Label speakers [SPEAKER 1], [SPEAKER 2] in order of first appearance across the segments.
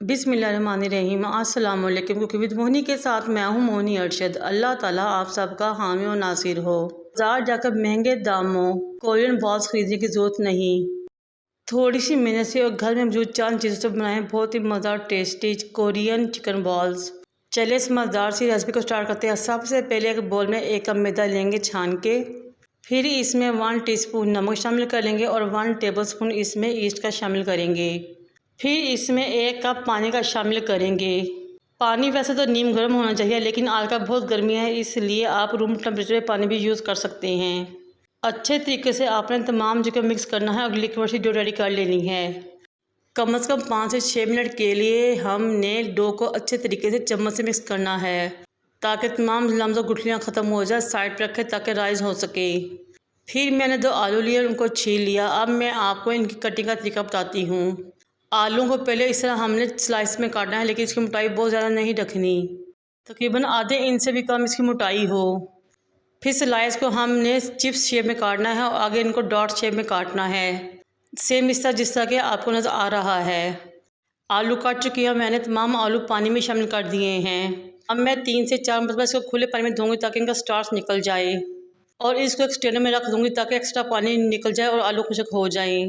[SPEAKER 1] बिस्मिल्लाहिर्रहमानिर्रहीम। अस्सलाम वालेकुम। कुकिंग विद मोहिनी के साथ मैं हूँ मोहिनी अरशद। अल्लाह ताला आप सबका हामी और नासिर हो। बाजार जाकर महंगे दामों कोरियन बॉल्स खरीदने की ज़रूरत नहीं, थोड़ी सी मेहनत से और घर में मौजूद चंद चीज़ों से बनाएं बहुत ही मज़ेदार टेस्टी कोरियन चिकन बॉल्स। चलिए इस मज़ेदार सी रेसिपी को स्टार्ट करते हैं। सबसे पहले एक बोल में 1 कप मैदा लेंगे छान के, फिर इसमें 1 टीस्पून नमक शामिल कर लेंगे और 1 टेबलस्पून इसमें ईस्ट का शामिल करेंगे। फिर इसमें 1 कप पानी का शामिल करेंगे। पानी वैसे तो नीम गर्म होना चाहिए, लेकिन आजकल बहुत गर्मी है इसलिए आप रूम टेम्परेचर पे पानी भी यूज़ कर सकते हैं। अच्छे तरीके से आपने तमाम जगह मिक्स करना है और लिक्विड सी डो रेडी कर लेनी है। कम से कम 5 से 6 मिनट के लिए हमने डो को अच्छे तरीके से चम्मच से मिक्स करना है ताकि तमाम लम्स और गुठलियाँ ख़त्म हो जाए। साइड पर रखें ताकि राइस हो सके। फिर मैंने 2 आलू लिए, उनको छील लिया। अब मैं आपको इनकी कटिंग का तरीका बताती हूँ। आलू को पहले इस तरह हमने स्लाइस में काटना है, लेकिन इसकी मोटाई बहुत ज़्यादा नहीं रखनी, तकरीबन आधे इंच से भी कम इसकी मोटाई हो। फिर स्लाइस को हमने चिप्स शेप में काटना है और आगे इनको डॉट शेप में काटना है, सेम इस तरह जिस तरह के आपको नज़र आ रहा है। आलू काट चुकी है मैंने, तमाम आलू पानी में शामिल कर दिए हैं। अब मैं 3 से 4 मरतबा इसको खुले पानी में धोऊंगी ताकि इनका स्टार्च निकल जाए और इसको एक स्ट्रेनर में रख दूँगी ताकि एक्स्ट्रा पानी निकल जाए और आलू खुश्क हो जाए।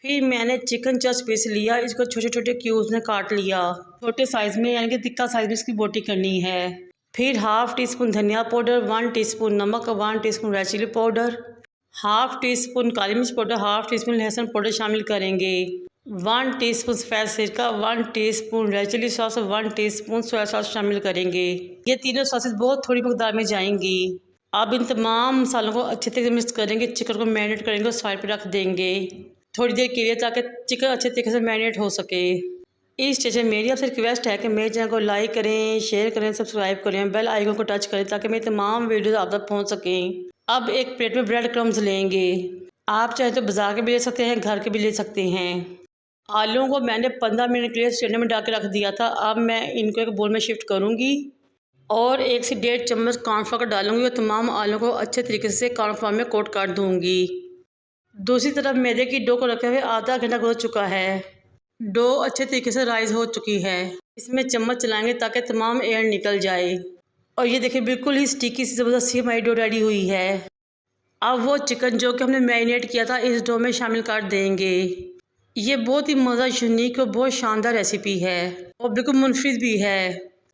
[SPEAKER 1] फिर मैंने चिकन चस्ट पीस लिया, इसको छोटे छोटे क्यूब्स में काट लिया, छोटे साइज़ में, यानी कि तिक्का साइज़ में इसकी बोटी करनी है। फिर 1/2 टीस्पून धनिया पाउडर, 1 टीस्पून नमक, 1 teaspoon red chili powder, 1/2 teaspoon काली मिर्च पाउडर, 1/2 टीस्पून लहसुन पाउडर शामिल करेंगे। 1 टीस्पून सफ़ेद सिरका, 1 टीस्पून रेड चिली सॉस और 1 टीस्पून सोया सॉस शामिल करेंगे। ये तीनों सॉसेस बहुत थोड़ी मकदार में जाएंगी। अब इन तमाम मसालों को अच्छे तरीके से मिक्स करेंगे, चिकन को मैरिनेट करेंगे और साइड पर रख देंगे थोड़ी देर के लिए ताकि चिकन अच्छे तरीके से मैरिनेट हो सके। इस स्टेज में मेरी आपसे रिक्वेस्ट है कि मेरे चैनल को लाइक करें, शेयर करें, सब्सक्राइब करें, बेल आइकन को टच करें ताकि मेरी तमाम वीडियोस आप तक पहुंच सकें। अब एक प्लेट में ब्रेड क्रम्स लेंगे, आप चाहे तो बाजार के भी ले सकते हैं, घर के भी ले सकते हैं। आलूओं को मैंने 15 मिनट के लिए स्ट्रेनर में डाल के रख दिया था। अब मैं इनको एक बोल में शिफ्ट करूँगी और 1 से 1.5 चम्मच कॉर्नफ्लोर डालूंगी और तमाम आलू को अच्छे तरीके से कॉर्नफ्लोर में कोट कर दूँगी। दूसरी तरफ मैदे की डो को रखे हुए आधा घंटा गुजर चुका है। डो अच्छे तरीके से राइज हो चुकी है। इसमें चम्मच चलाएंगे ताकि तमाम एयर निकल जाए और ये देखिए बिल्कुल ही स्टिकी सी ज़बरदस्त सी हमारी डो रेडी हुई है। अब वो चिकन जो कि हमने मैरिनेट किया था इस डो में शामिल कर देंगे। ये बहुत ही मज़ा यूनिक और बहुत शानदार रेसिपी है और बिल्कुल मुनफरिद भी है।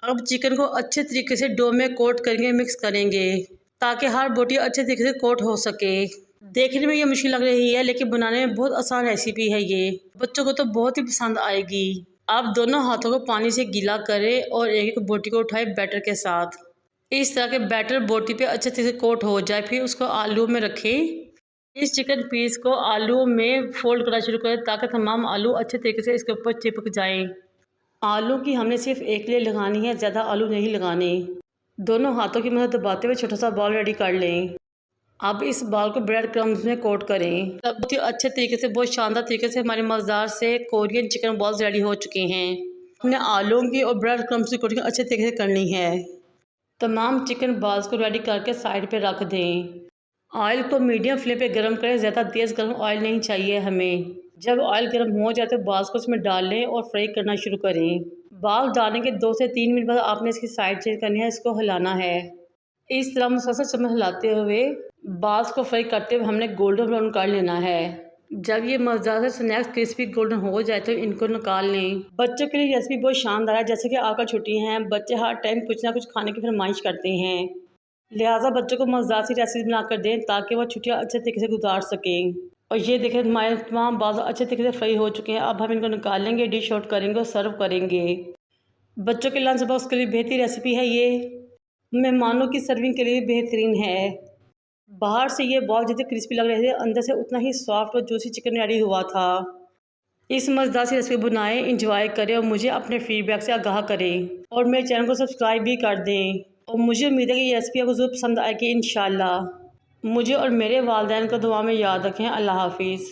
[SPEAKER 1] अब चिकन को अच्छे तरीके से डो में कोट करेंगे, मिक्स करेंगे ताकि हर बोटी अच्छे तरीके से कोट हो सके। देखने में ये मुश्किल लग रही है लेकिन बनाने में बहुत आसान रेसिपी है। ये बच्चों को तो बहुत ही पसंद आएगी। आप दोनों हाथों को पानी से गीला करें और एक एक बोटी को उठाएं बैटर के साथ। इस तरह के बैटर बोटी पे अच्छे तरीके से कोट हो जाए, फिर उसको आलू में रखें। इस चिकन पीस को आलू में फोल्ड करना शुरू करें ताकि तमाम आलू अच्छे तरीके से इसके ऊपर चिपक जाएँ। आलू की हमने सिर्फ एक लेयर लगानी है, ज़्यादा आलू नहीं लगाने। दोनों हाथों की मदद दबाते हुए छोटा सा बॉल रेडी कर लें। अब इस बॉल को ब्रेड क्रम्स में कोट करें। बहुत ही अच्छे तरीके से, बहुत शानदार तरीके से हमारे मज़ेदार से कोरियन चिकन बॉल्स रेडी हो चुके हैं। हमने आलूओं की और ब्रेड क्रम्स की कोटिंग अच्छे तरीके से करनी है। तमाम चिकन बॉल्स को रेडी करके साइड पे रख दें। ऑयल को मीडियम फ्लेम पे गर्म करें, ज़्यादा तेज़ गर्म ऑयल नहीं चाहिए हमें। जब ऑयल गर्म हो जाए तो बॉल्स को उसमें डाल लें और फ्राई करना शुरू करें। बॉल डालने के 2 से 3 मिनट बाद आपने इसकी साइड चेंज करनी है, इसको हिलाना है। इस तरह मुसलसल चम्मच हिलाते हुए बाल्स को फ्राई करते हुए हमने गोल्डन ब्राउन कर लेना है। जब ये मज़ेदार से स्नैक्स क्रिस्पी गोल्डन हो जाए तो इनको निकाल लें। बच्चों के लिए रेसिपी बहुत शानदार है। जैसे कि आकर छुट्टियां हैं, बच्चे हर टाइम कुछ ना कुछ खाने की फरमाइश करते हैं, लिहाजा बच्चों को मज़ेदार सी रेसिपी बना कर दें ताकि वह छुट्टियाँ अच्छे तरीके से गुजार सकें। और ये देखें हमारे तमाम बाल्स अच्छे तरीके से फ्राई हो चुके हैं। अब हम इनको निकाल लेंगे, डिश आउट करेंगे और सर्व करेंगे। बच्चों के लंच बॉक्स के लिए बेहतरीन रेसिपी है। ये मेहमानों की सर्विंग के लिए बेहतरीन है। बाहर से ये बॉल जितने क्रिस्पी लग रहे थे, अंदर से उतना ही सॉफ्ट और जूसी चिकन रेडी हुआ था। इस मज़ेदार सी रेसिपी बनाएं, इंजॉय करें और मुझे अपने फीडबैक से आगाह करें और मेरे चैनल को सब्सक्राइब भी कर दें। और मुझे उम्मीद है कि ये रेसिपी आपको ज़रूर पसंद आएगी इंशाल्लाह। मुझे और मेरे वालिदैन को दुआ में याद रखें। अल्लाह हाफिज़।